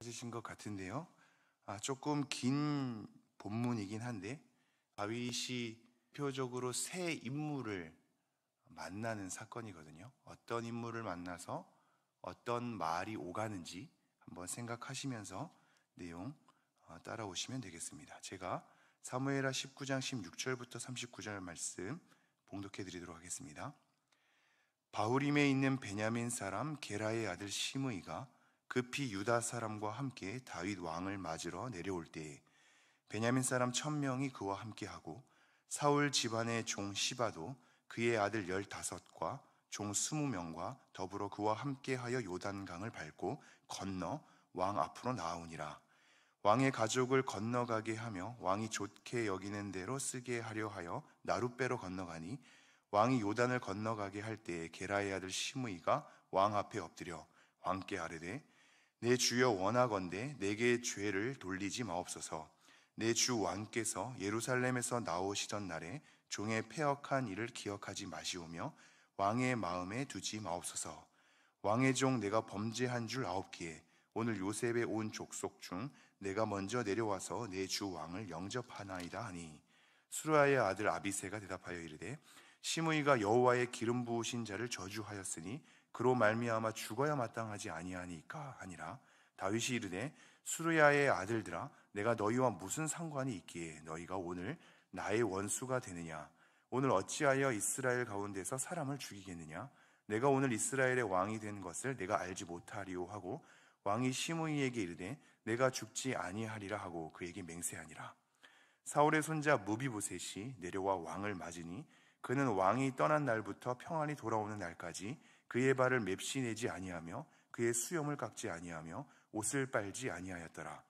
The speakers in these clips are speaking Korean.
찾으신 것 같은데요. 조금 긴 본문이긴 한데 다윗이 대표적으로 세 인물을 만나는 사건이거든요. 어떤 인물을 만나서 어떤 말이 오가는지 한번 생각하시면서 내용 따라오시면 되겠습니다. 제가 사무엘하 19장 16절부터 39절 말씀 봉독해 드리도록 하겠습니다. 바후림에 있는 베냐민 사람 게라의 아들 시므이가 급히 유다 사람과 함께 다윗 왕을 맞으러 내려올 때에 베냐민 사람 1000명이 그와 함께하고 사울 집안의 종 시바도 그의 아들 15과 종 20명과 더불어 그와 함께하여 요단강을 밟고 건너 왕 앞으로 나아오니라. 왕의 가족을 건너가게 하며 왕이 좋게 여기는 대로 쓰게 하려 하여 나룻배로 건너가니 왕이 요단을 건너가게 할 때에 게라의 아들 시므이가 왕 앞에 엎드려 왕께 아뢰되 내 주여 원하건대 내게 죄를 돌리지 마옵소서. 내 주 왕께서 예루살렘에서 나오시던 날에 종의 패역한 일을 기억하지 마시오며 왕의 마음에 두지 마옵소서. 왕의 종 내가 범죄한 줄 아옵기에 오늘 요셉의 온 족속 중 내가 먼저 내려와서 내 주 왕을 영접하나이다 하니 수르야의 아들 아비새가 대답하여 이르되 시므이가 여호와의 기름 부으신 자를 저주하였으니 그로 말미암아 죽어야 마땅하지 아니하니까 하니라. 다윗이 이르되 수르야의 아들들아 내가 너희와 무슨 상관이 있기에 너희가 오늘 나의 원수가 되느냐. 오늘 어찌하여 이스라엘 가운데서 사람을 죽이겠느냐. 내가 오늘 이스라엘의 왕이 된 것을 내가 알지 못하리오 하고 왕이 시므이에게 이르되 내가 죽지 아니하리라 하고 그에게 맹세하니라. 사울의 손자 무비보셋이 내려와 왕을 맞으니 그는 왕이 떠난 날부터 평안히 돌아오는 날까지 그의 발을 맵시 내지 아니하며 그의 수염을 깎지 아니하며 옷을 빨지 아니하였더라.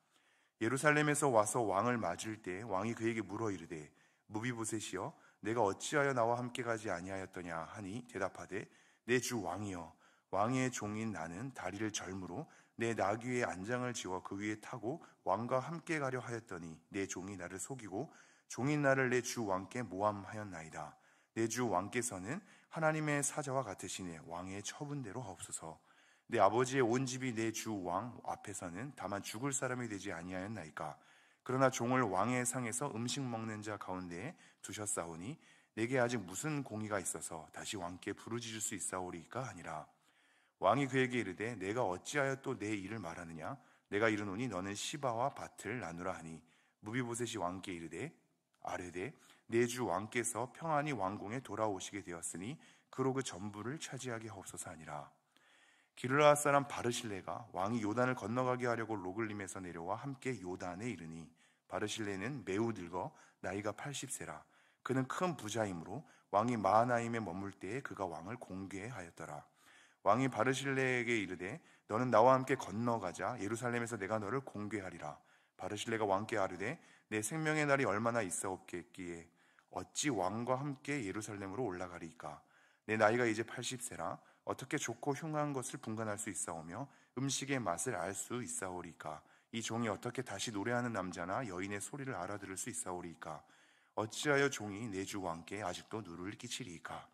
예루살렘에서 와서 왕을 맞을 때 왕이 그에게 물어 이르되 무비보셋이여 내가 어찌하여 나와 함께 가지 아니하였더냐 하니 대답하되 내 주 왕이여 왕의 종인 나는 다리를 절므로 내 나귀 위에 안장을 지워 그 위에 타고 왕과 함께 가려 하였더니 내 종이 나를 속이고 종인 나를 내 주 왕께 모함하였나이다. 내 주 왕께서는 하나님의 사자와 같으시니 왕의 처분대로 하옵소서. 내 아버지의 온 집이 내 주 왕 앞에서는 다만 죽을 사람이 되지 아니하였나이까. 그러나 종을 왕의 상에서 음식 먹는 자 가운데에 두셨사오니 내게 아직 무슨 공의가 있어서 다시 왕께 부르짖을 수 있사오리까 하니라. 왕이 그에게 이르되 내가 어찌하여 또 내 일을 말하느냐. 내가 이르노니 너는 시바와 밭을 나누라 하니 무비보셋이 왕께 이르되 아뢰되 내 주 왕께서 평안히 왕궁에 돌아오시게 되었으니 그로 그 전부를 차지하게 하옵소서 하니라. 기르라앗 사람 바르실레가 왕이 요단을 건너가게 하려고 로글림에서 내려와 함께 요단에 이르니 바르실레는 매우 늙어 나이가 80세라. 그는 큰 부자이므로 왕이 마하나임에 머물 때에 그가 왕을 공개하였더라. 왕이 바르실레에게 이르되 너는 나와 함께 건너가자. 예루살렘에서 내가 너를 공개하리라. 바르실레가 왕께 아뢰되 내 생명의 날이 얼마나 있사옵겠기에 어찌 왕과 함께 예루살렘으로 올라가리이까. 내 나이가 이제 80세라 어떻게 좋고 흉한 것을 분간할 수 있사오며 음식의 맛을 알 수 있사오리까. 이 종이 어떻게 다시 노래하는 남자나 여인의 소리를 알아들을 수 있사오리까. 어찌하여 종이 내 주 왕께 아직도 누를 끼치리이까.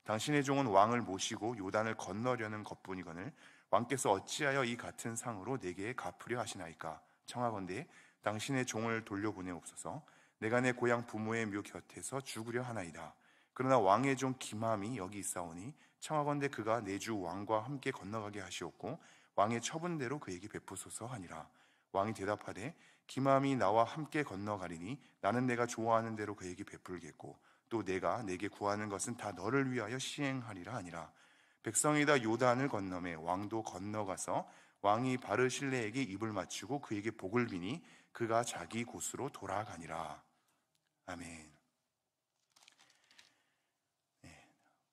당신의 종은 왕을 모시고 요단을 건너려는 것뿐이거늘 왕께서 어찌하여 이 같은 상으로 내게 갚으려 하시나이까. 청하건대 당신의 종을 돌려보내옵소서. 내가 내 고향 부모의 묘 곁에서 죽으려 하나이다. 그러나 왕의 종 기맘이 여기 있사오니 청하건대 그가 내 주 왕과 함께 건너가게 하시옵고 왕의 처분대로 그에게 베푸소서 하니라. 왕이 대답하되 기맘이 나와 함께 건너가리니 나는 내가 좋아하는 대로 그에게 베풀겠고 또 내가 내게 구하는 것은 다 너를 위하여 시행하리라 하니라. 백성이 다 요단을 건너매 왕도 건너가서 왕이 바르실레에게 입을 맞추고 그에게 복을 비니 그가 자기 곳으로 돌아가니라. 아멘.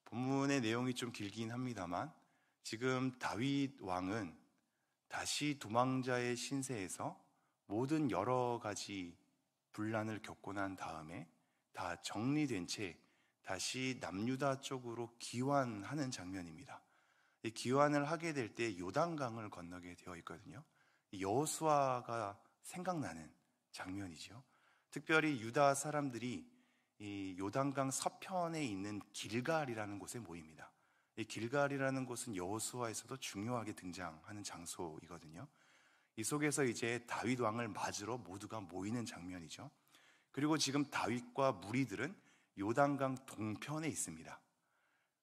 본문의 내용이 좀 길긴 합니다만 지금 다윗 왕은 다시 도망자의 신세에서 모든 여러 가지 분란을 겪고 난 다음에 다 정리된 채 다시 남유다 쪽으로 귀환하는 장면입니다. 이 귀환을 하게 될 때 요단강을 건너게 되어 있거든요. 여호수아가 생각나는 장면이죠. 특별히 유다 사람들이 이 요단강 서편에 있는 길갈이라는 곳에 모입니다. 이 길갈이라는 곳은 여호수아에서도 중요하게 등장하는 장소이거든요. 이 속에서 이제 다윗 왕을 맞으러 모두가 모이는 장면이죠. 그리고 지금 다윗과 무리들은 요단강 동편에 있습니다.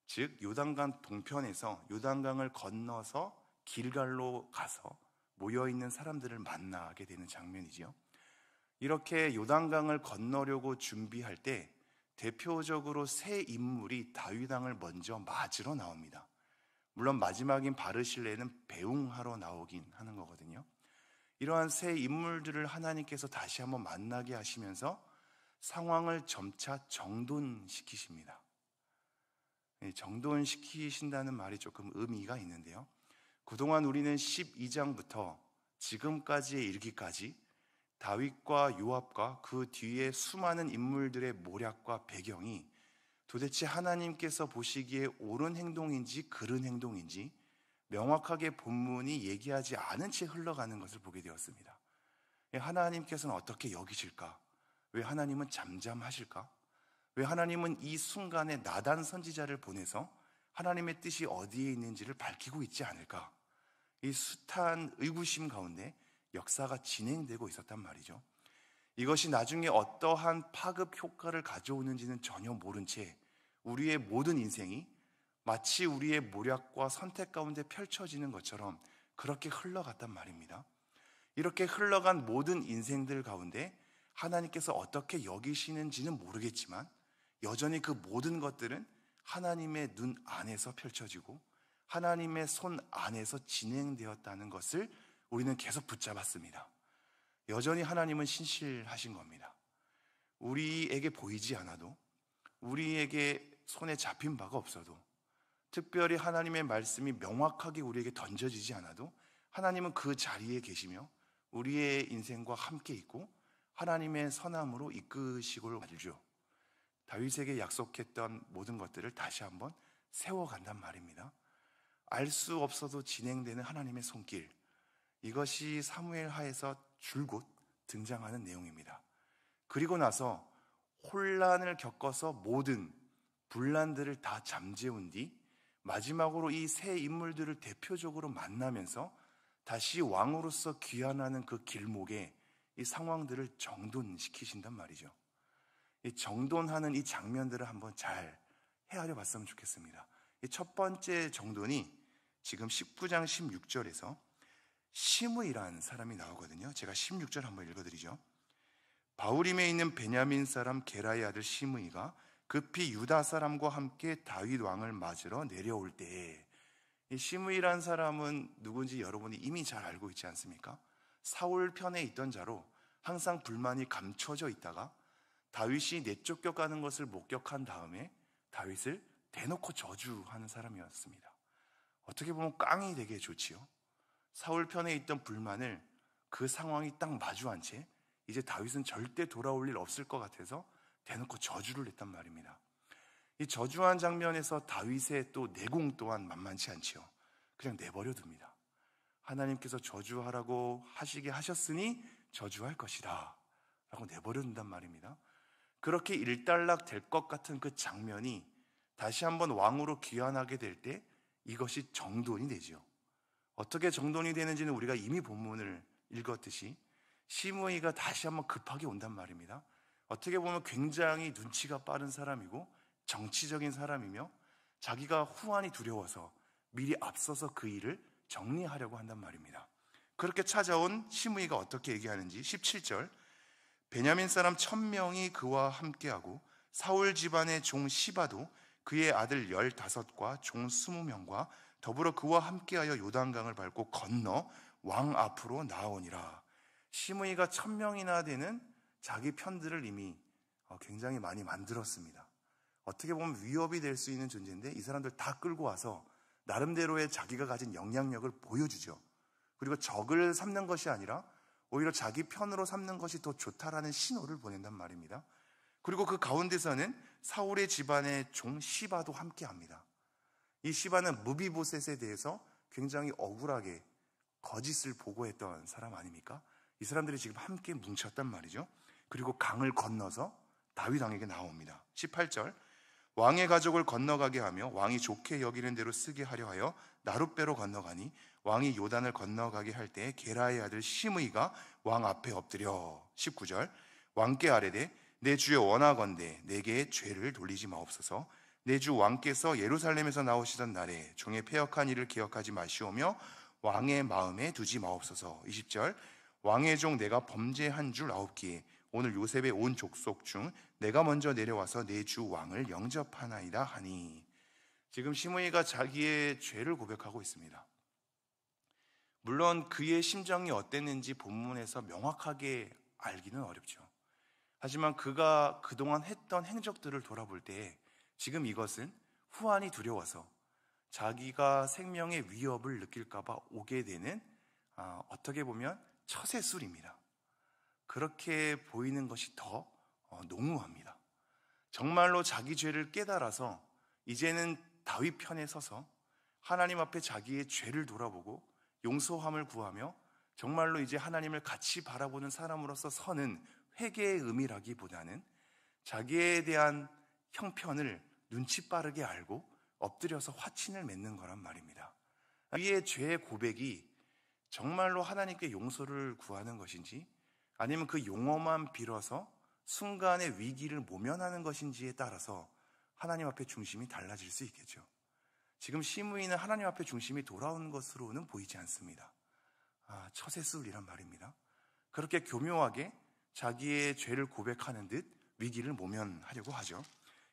즉 요단강 동편에서 요단강을 건너서 길갈로 가서 모여있는 사람들을 만나게 되는 장면이죠. 이렇게 요단강을 건너려고 준비할 때 대표적으로 세 인물이 다윗 왕을 먼저 맞으러 나옵니다. 물론 마지막인 바르실레는 배웅하러 나오긴 하는 거거든요. 이러한 세 인물들을 하나님께서 다시 한번 만나게 하시면서 상황을 점차 정돈시키십니다. 정돈시키신다는 말이 조금 의미가 있는데요. 그동안 우리는 12장부터 지금까지에 이르기까지 다윗과 요압과 그 뒤에 수많은 인물들의 모략과 배경이 도대체 하나님께서 보시기에 옳은 행동인지 그른 행동인지 명확하게 본문이 얘기하지 않은 채 흘러가는 것을 보게 되었습니다. 하나님께서는 어떻게 여기실까? 왜 하나님은 잠잠하실까? 왜 하나님은 이 순간에 나단 선지자를 보내서 하나님의 뜻이 어디에 있는지를 밝히고 있지 않을까? 이 숱한 의구심 가운데 역사가 진행되고 있었단 말이죠. 이것이 나중에 어떠한 파급 효과를 가져오는지는 전혀 모른 채 우리의 모든 인생이 마치 우리의 모략과 선택 가운데 펼쳐지는 것처럼 그렇게 흘러갔단 말입니다. 이렇게 흘러간 모든 인생들 가운데 하나님께서 어떻게 여기시는지는 모르겠지만 여전히 그 모든 것들은 하나님의 눈 안에서 펼쳐지고 하나님의 손 안에서 진행되었다는 것을 우리는 계속 붙잡았습니다. 여전히 하나님은 신실하신 겁니다. 우리에게 보이지 않아도, 우리에게 손에 잡힌 바가 없어도, 특별히 하나님의 말씀이 명확하게 우리에게 던져지지 않아도 하나님은 그 자리에 계시며 우리의 인생과 함께 있고 하나님의 선함으로 이끄시고 말죠. 다윗에게 약속했던 모든 것들을 다시 한번 세워간단 말입니다. 알 수 없어도 진행되는 하나님의 손길, 이것이 사무엘 하에서 줄곧 등장하는 내용입니다. 그리고 나서 혼란을 겪어서 모든 분란들을 다 잠재운 뒤 마지막으로 이 세 인물들을 대표적으로 만나면서 다시 왕으로서 귀환하는 그 길목에 이 상황들을 정돈시키신단 말이죠. 이 정돈하는 이 장면들을 한번 잘 헤아려 봤으면 좋겠습니다. 이 첫 번째 정돈이 지금 19장 16절에서 시므이라는 사람이 나오거든요. 제가 16절 한번 읽어드리죠. 바후림에 있는 베냐민 사람 게라의 아들 시므이가 급히 유다 사람과 함께 다윗 왕을 맞으러 내려올 때에, 이 시므이라는 사람은 누군지 여러분이 이미 잘 알고 있지 않습니까? 사울 편에 있던 자로 항상 불만이 감춰져 있다가 다윗이 내쫓겨가는 것을 목격한 다음에 다윗을 대놓고 저주하는 사람이었습니다. 어떻게 보면 깡이 되게 좋지요. 사울 편에 있던 불만을 그 상황이 딱 마주한 채 이제 다윗은 절대 돌아올 일 없을 것 같아서 대놓고 저주를 했단 말입니다. 이 저주한 장면에서 다윗의 또 내공 또한 만만치 않지요. 그냥 내버려 둡니다. 하나님께서 저주하라고 하시게 하셨으니 저주할 것이다 라고 내버려 둔단 말입니다. 그렇게 일단락 될 것 같은 그 장면이 다시 한번 왕으로 귀환하게 될 때 이것이 정돈이 되죠. 어떻게 정돈이 되는지는 우리가 이미 본문을 읽었듯이 시므이가 다시 한번 급하게 온단 말입니다. 어떻게 보면 굉장히 눈치가 빠른 사람이고 정치적인 사람이며 자기가 후환이 두려워서 미리 앞서서 그 일을 정리하려고 한단 말입니다. 그렇게 찾아온 시므이가 어떻게 얘기하는지 17절, 베냐민 사람 1000명이 그와 함께하고 사울 집안의 종 시바도 그의 아들 15과 종 20명과 더불어 그와 함께하여 요단강을 밟고 건너 왕 앞으로 나아오니라. 시므이가 1000명이나 되는 자기 편들을 이미 굉장히 많이 만들었습니다. 어떻게 보면 위협이 될 수 있는 존재인데 이 사람들 다 끌고 와서 나름대로의 자기가 가진 영향력을 보여주죠. 그리고 적을 삼는 것이 아니라 오히려 자기 편으로 삼는 것이 더 좋다라는 신호를 보낸단 말입니다. 그리고 그 가운데서는 사울의 집안의 종 시바도 함께합니다. 이 시바는 무비보셋에 대해서 굉장히 억울하게 거짓을 보고했던 사람 아닙니까? 이 사람들이 지금 함께 뭉쳤단 말이죠. 그리고 강을 건너서 다윗 왕에게 나옵니다. 18절, 왕의 가족을 건너가게 하며 왕이 좋게 여기는 대로 쓰게 하려 하여 나룻배로 건너가니 왕이 요단을 건너가게 할 때 게라의 아들 시므이가 왕 앞에 엎드려 19절 왕께 아뢰되 내 주여 원하건대 내게 죄를 돌리지 마옵소서. 내 주 왕께서 예루살렘에서 나오시던 날에 종의 패역한 일을 기억하지 마시오며 왕의 마음에 두지 마옵소서. 20절 왕의 종 내가 범죄한 줄 아옵기에 오늘 요셉의 온 족속 중 내가 먼저 내려와서 내 주 왕을 영접하나이다 하니. 지금 시므이가 자기의 죄를 고백하고 있습니다. 물론 그의 심정이 어땠는지 본문에서 명확하게 알기는 어렵죠. 하지만 그가 그동안 했던 행적들을 돌아볼 때 지금 이것은 후환이 두려워서 자기가 생명의 위협을 느낄까봐 오게 되는 어떻게 보면 처세술입니다. 그렇게 보이는 것이 더 농후합니다. 정말로 자기 죄를 깨달아서 이제는 다윗 편에 서서 하나님 앞에 자기의 죄를 돌아보고 용서함을 구하며 정말로 이제 하나님을 같이 바라보는 사람으로서 서는 회개의 의미라기보다는 자기에 대한 형편을 눈치 빠르게 알고 엎드려서 화친을 맺는 거란 말입니다. 이의 죄의 고백이 정말로 하나님께 용서를 구하는 것인지 아니면 그 용어만 빌어서 순간의 위기를 모면하는 것인지에 따라서 하나님 앞에 중심이 달라질 수 있겠죠. 지금 시므이는 하나님 앞에 중심이 돌아온 것으로는 보이지 않습니다. 처세술이란 말입니다. 그렇게 교묘하게 자기의 죄를 고백하는 듯 위기를 모면하려고 하죠.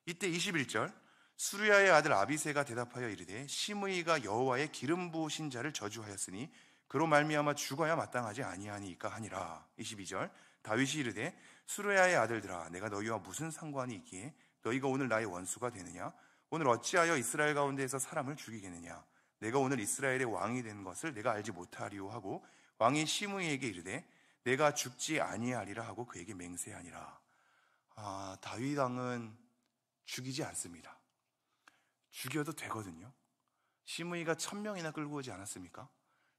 이때 21절 수르야의 아들 아비새가 대답하여 이르되 시므이가 여호와의 기름 부으신 자를 저주하였으니 그로 말미암아 죽어야 마땅하지 아니하니까 하니라. 22절 다윗이 이르되 수르야의 아들들아 내가 너희와 무슨 상관이 있기에 너희가 오늘 나의 원수가 되느냐? 오늘 어찌하여 이스라엘 가운데에서 사람을 죽이겠느냐? 내가 오늘 이스라엘의 왕이 된 것을 내가 알지 못하리오 하고 왕이 시므이에게 이르되 내가 죽지 아니하리라 하고 그에게 맹세하니라. 다윗 왕은 죽이지 않습니다. 죽여도 되거든요. 시므이가 1000명이나 끌고 오지 않았습니까?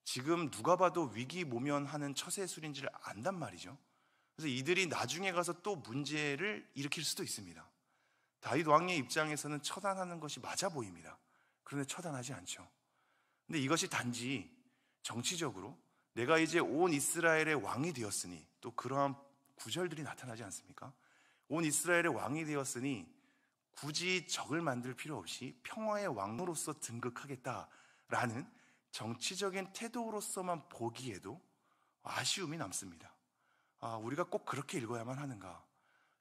지금 누가 봐도 위기 모면하는 처세술인지를 안단 말이죠. 그래서 이들이 나중에 가서 또 문제를 일으킬 수도 있습니다. 다윗 왕의 입장에서는 처단하는 것이 맞아 보입니다. 그런데 처단하지 않죠. 근데 이것이 단지 정치적으로 내가 이제 온 이스라엘의 왕이 되었으니, 또 그러한 구절들이 나타나지 않습니까? 온 이스라엘의 왕이 되었으니 굳이 적을 만들 필요 없이 평화의 왕으로서 등극하겠다라는 정치적인 태도로서만 보기에도 아쉬움이 남습니다. 우리가 꼭 그렇게 읽어야만 하는가?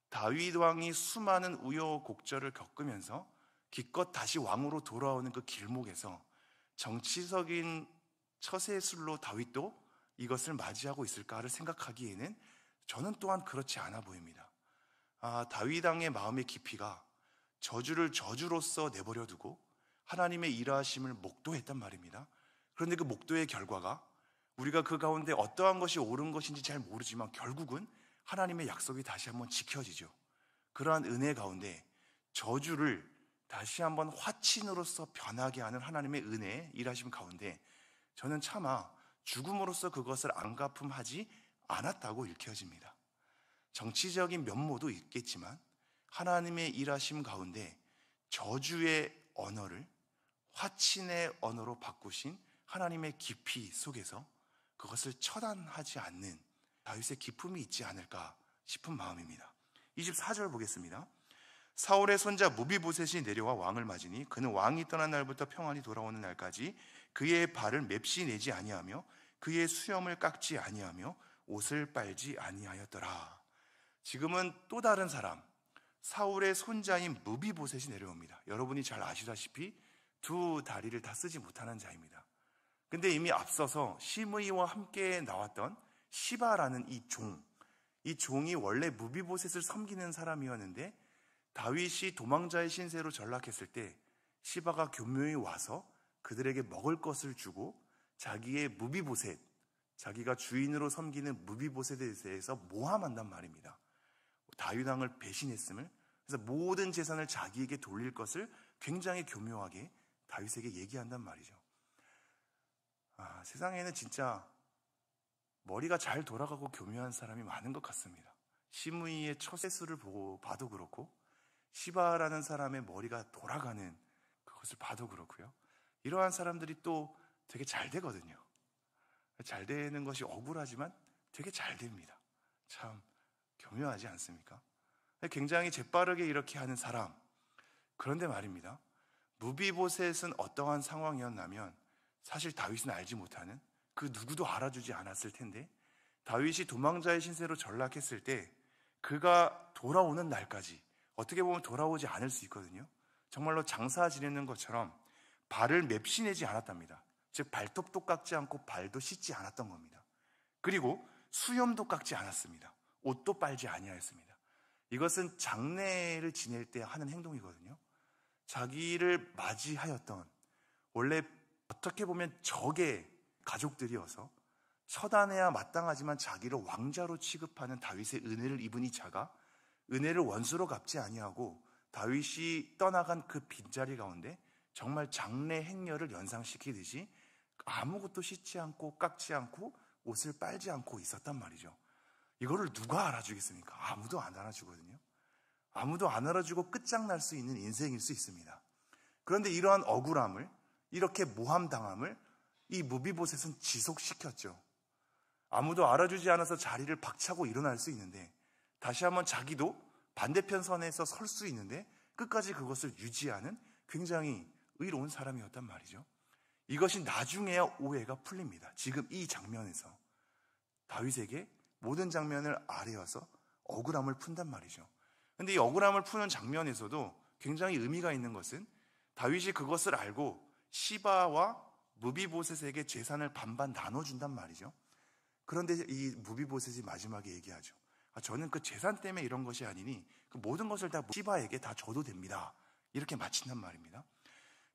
다윗 왕이 수많은 우여곡절을 겪으면서 기껏 다시 왕으로 돌아오는 그 길목에서 정치적인 처세술로 다윗도 이것을 맞이하고 있을까를 생각하기에는 저는 또한 그렇지 않아 보입니다. 다윗 왕의 마음의 깊이가 저주를 저주로서 내버려 두고 하나님의 일하심을 목도했단 말입니다. 그런데 그 목도의 결과가 우리가 그 가운데 어떠한 것이 옳은 것인지 잘 모르지만 결국은 하나님의 약속이 다시 한번 지켜지죠. 그러한 은혜 가운데 저주를 다시 한번 화친으로서 변하게 하는 하나님의 은혜의 일하심 가운데 저는 차마 죽음으로써 그것을 안갚음하지 않았다고 읽혀집니다. 정치적인 면모도 있겠지만 하나님의 일하심 가운데 저주의 언어를 화친의 언어로 바꾸신 하나님의 깊이 속에서 그것을 처단하지 않는 다윗의 기품이 있지 않을까 싶은 마음입니다. 24절 보겠습니다. 사울의 손자 무비보셋이 내려와 왕을 맞으니 그는 왕이 떠난 날부터 평안히 돌아오는 날까지 그의 발을 맵시 내지 아니하며 그의 수염을 깎지 아니하며 옷을 빨지 아니하였더라. 지금은 또 다른 사람, 사울의 손자인 무비보셋이 내려옵니다. 여러분이 잘 아시다시피 두 다리를 다 쓰지 못하는 자입니다. 근데 이미 앞서서 시므이와 함께 나왔던 시바라는 이 종이 원래 무비보셋을 섬기는 사람이었는데 다윗이 도망자의 신세로 전락했을 때 시바가 교묘히 와서 그들에게 먹을 것을 주고 자기의 무비보셋, 자기가 주인으로 섬기는 무비보셋에 대해서 모함한단 말입니다. 다윗 왕을 배신했음을, 그래서 모든 재산을 자기에게 돌릴 것을 굉장히 교묘하게 다윗에게 얘기한단 말이죠. 세상에는 진짜 머리가 잘 돌아가고 교묘한 사람이 많은 것 같습니다. 시므이의 처세술을 봐도 그렇고 시바라는 사람의 머리가 돌아가는 그것을 봐도 그렇고요. 이러한 사람들이 또 되게 잘 되거든요. 잘 되는 것이 억울하지만 되게 잘 됩니다. 참 교묘하지 않습니까? 굉장히 재빠르게 이렇게 하는 사람. 그런데 말입니다, 무비보셋은 어떠한 상황이었냐면 사실 다윗은 알지 못하는, 그 누구도 알아주지 않았을 텐데 다윗이 도망자의 신세로 전락했을 때 그가 돌아오는 날까지 어떻게 보면 돌아오지 않을 수 있거든요. 정말로 장사 지내는 것처럼 발을 맵시내지 않았답니다. 즉 발톱도 깎지 않고 발도 씻지 않았던 겁니다. 그리고 수염도 깎지 않았습니다. 옷도 빨지 아니하였습니다. 이것은 장례를 지낼 때 하는 행동이거든요. 자기를 맞이하였던, 원래 어떻게 보면 적의 가족들이어서 처단해야 마땅하지만 자기를 왕자로 취급하는 다윗의 은혜를 입은 이 자가 은혜를 원수로 갚지 아니하고 다윗이 떠나간 그 빈자리 가운데 정말 장례 행렬을 연상시키듯이 아무것도 씻지 않고 깎지 않고 옷을 빨지 않고 있었단 말이죠. 이거를 누가 알아주겠습니까? 아무도 안 알아주거든요. 아무도 안 알아주고 끝장날 수 있는 인생일 수 있습니다. 그런데 이러한 억울함을, 이렇게 모함당함을 이 무비보셋은 지속시켰죠. 아무도 알아주지 않아서 자리를 박차고 일어날 수 있는데, 다시 한번 자기도 반대편 선에서 설 수 있는데 끝까지 그것을 유지하는 굉장히 의로운 사람이었단 말이죠. 이것이 나중에야 오해가 풀립니다. 지금 이 장면에서 다윗에게 모든 장면을 아뢰어서 억울함을 푼단 말이죠. 그런데 이 억울함을 푸는 장면에서도 굉장히 의미가 있는 것은 다윗이 그것을 알고 시바와 무비보셋에게 재산을 반반 나눠준단 말이죠. 그런데 이 무비보셋이 마지막에 얘기하죠. 저는 그 재산 때문에 이런 것이 아니니 그 모든 것을 다 시바에게 다 줘도 됩니다. 이렇게 마친단 말입니다.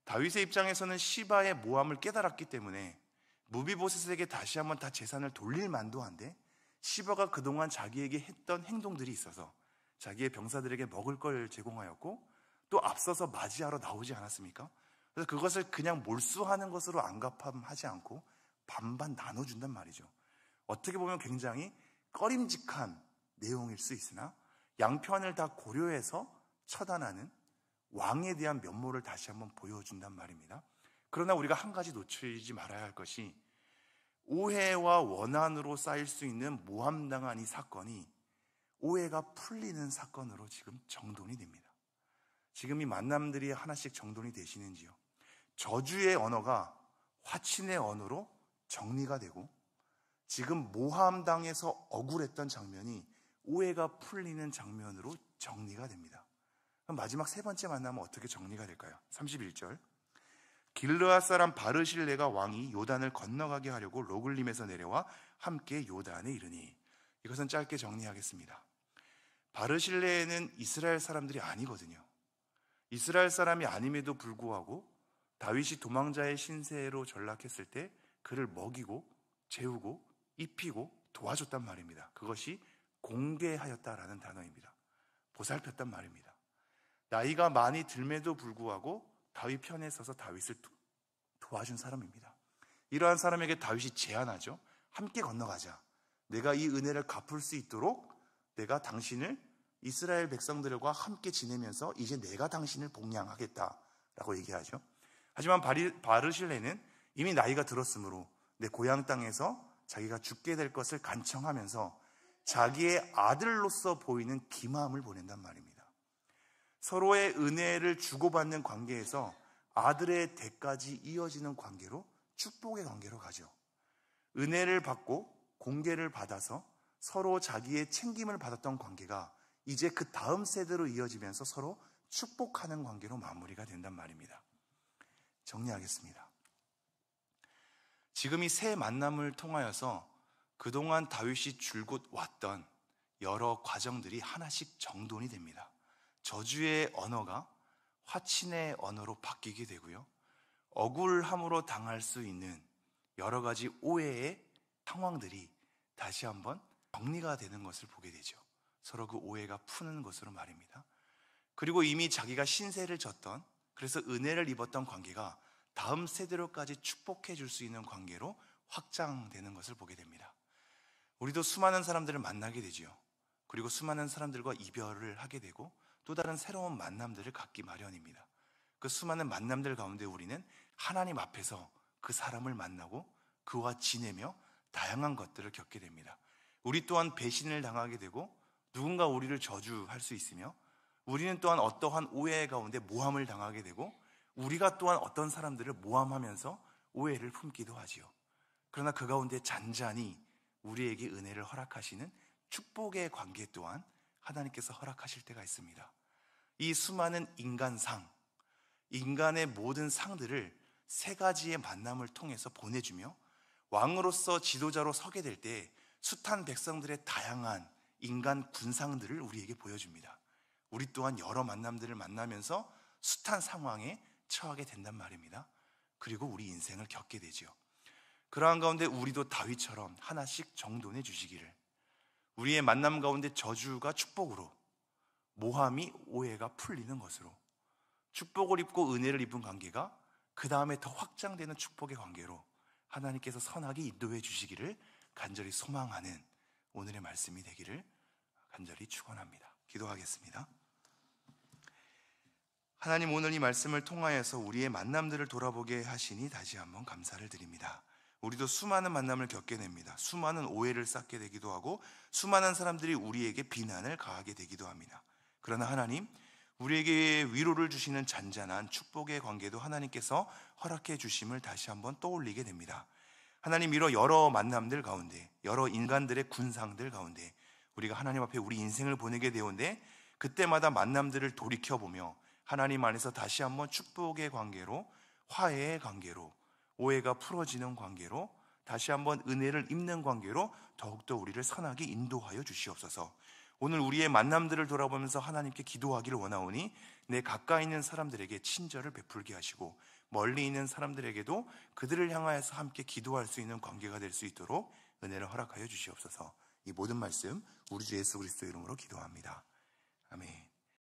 다윗의 입장에서는 시바의 모함을 깨달았기 때문에 무비보셋에게 다시 한번 다 재산을 돌릴 만도 한데, 시바가 그동안 자기에게 했던 행동들이 있어서 자기의 병사들에게 먹을 걸 제공하였고 또 앞서서 맞이하러 나오지 않았습니까? 그래서 그것을 그냥 몰수하는 것으로 안갚함하지 않고 반반 나눠준단 말이죠. 어떻게 보면 굉장히 꺼림직한 내용일 수 있으나 양편을 다 고려해서 처단하는 왕에 대한 면모를 다시 한번 보여준단 말입니다. 그러나 우리가 한 가지 놓치지 말아야 할 것이, 오해와 원한으로 쌓일 수 있는 모함당한 이 사건이 오해가 풀리는 사건으로 지금 정돈이 됩니다. 지금 이 만남들이 하나씩 정돈이 되시는지요? 저주의 언어가 화친의 언어로 정리가 되고, 지금 모함당해서 억울했던 장면이 오해가 풀리는 장면으로 정리가 됩니다. 그럼 마지막 세 번째 만남은 어떻게 정리가 될까요? 31절. 길르앗 사람 바르실레가 왕이 요단을 건너가게 하려고 로글림에서 내려와 함께 요단에 이르니. 이것은 짧게 정리하겠습니다. 바르실레는 이스라엘 사람들이 아니거든요. 이스라엘 사람이 아님에도 불구하고 다윗이 도망자의 신세로 전락했을 때 그를 먹이고 재우고 입히고 도와줬단 말입니다. 그것이 공개하였다라는 단어입니다. 보살폈단 말입니다. 나이가 많이 들매도 불구하고 다윗 편에 서서 다윗을 도와준 사람입니다. 이러한 사람에게 다윗이 제안하죠. 함께 건너가자. 내가 이 은혜를 갚을 수 있도록 내가 당신을 이스라엘 백성들과 함께 지내면서 이제 내가 당신을 복양하겠다라고 얘기하죠. 하지만 바르실레는 이미 나이가 들었으므로 내 고향 땅에서 자기가 죽게 될 것을 간청하면서 자기의 아들로서 보이는 기마음을 보낸단 말입니다. 서로의 은혜를 주고받는 관계에서 아들의 대까지 이어지는 관계로, 축복의 관계로 가죠. 은혜를 받고 공개를 받아서 서로 자기의 챙김을 받았던 관계가 이제 그 다음 세대로 이어지면서 서로 축복하는 관계로 마무리가 된단 말입니다. 정리하겠습니다. 지금 이 세 만남을 통하여서 그동안 다윗이 줄곧 왔던 여러 과정들이 하나씩 정돈이 됩니다. 저주의 언어가 화친의 언어로 바뀌게 되고요. 억울함으로 당할 수 있는 여러 가지 오해의 상황들이 다시 한번 정리가 되는 것을 보게 되죠. 서로 그 오해가 푸는 것으로 말입니다. 그리고 이미 자기가 신세를 졌던, 그래서 은혜를 입었던 관계가 다음 세대로까지 축복해 줄 수 있는 관계로 확장되는 것을 보게 됩니다. 우리도 수많은 사람들을 만나게 되지요. 그리고 수많은 사람들과 이별을 하게 되고 또 다른 새로운 만남들을 갖기 마련입니다. 그 수많은 만남들 가운데 우리는 하나님 앞에서 그 사람을 만나고 그와 지내며 다양한 것들을 겪게 됩니다. 우리 또한 배신을 당하게 되고 누군가 우리를 저주할 수 있으며 우리는 또한 어떠한 오해 가운데 모함을 당하게 되고 우리가 또한 어떤 사람들을 모함하면서 오해를 품기도 하지요. 그러나 그 가운데 잔잔히 우리에게 은혜를 허락하시는 축복의 관계 또한 하나님께서 허락하실 때가 있습니다. 이 수많은 인간상, 인간의 모든 상들을 세 가지의 만남을 통해서 보내주며 왕으로서 지도자로 서게 될 때 숱한 백성들의 다양한 인간 군상들을 우리에게 보여줍니다. 우리 또한 여러 만남들을 만나면서 숱한 상황에 처하게 된단 말입니다. 그리고 우리 인생을 겪게 되죠. 그러한 가운데 우리도 다윗처럼 하나씩 정돈해 주시기를, 우리의 만남 가운데 저주가 축복으로, 모함이 오해가 풀리는 것으로, 축복을 입고 은혜를 입은 관계가 그 다음에 더 확장되는 축복의 관계로 하나님께서 선하게 인도해 주시기를 간절히 소망하는 오늘의 말씀이 되기를 간절히 축원합니다. 기도하겠습니다. 하나님, 오늘 이 말씀을 통하여서 우리의 만남들을 돌아보게 하시니 다시 한번 감사를 드립니다. 우리도 수많은 만남을 겪게 됩니다. 수많은 오해를 쌓게 되기도 하고 수많은 사람들이 우리에게 비난을 가하게 되기도 합니다. 그러나 하나님, 우리에게 위로를 주시는 잔잔한 축복의 관계도 하나님께서 허락해 주심을 다시 한번 떠올리게 됩니다. 하나님, 이런 여러 만남들 가운데, 여러 인간들의 군상들 가운데 우리가 하나님 앞에 우리 인생을 보내게 되는데, 그때마다 만남들을 돌이켜보며 하나님 안에서 다시 한번 축복의 관계로, 화해의 관계로, 오해가 풀어지는 관계로, 다시 한번 은혜를 입는 관계로 더욱더 우리를 선하게 인도하여 주시옵소서. 오늘 우리의 만남들을 돌아보면서 하나님께 기도하기를 원하오니 내 가까이 있는 사람들에게 친절을 베풀게 하시고 멀리 있는 사람들에게도 그들을 향하여서 함께 기도할 수 있는 관계가 될 수 있도록 은혜를 허락하여 주시옵소서. 이 모든 말씀 우리 주 예수 그리스도의 이름으로 기도합니다. 아멘.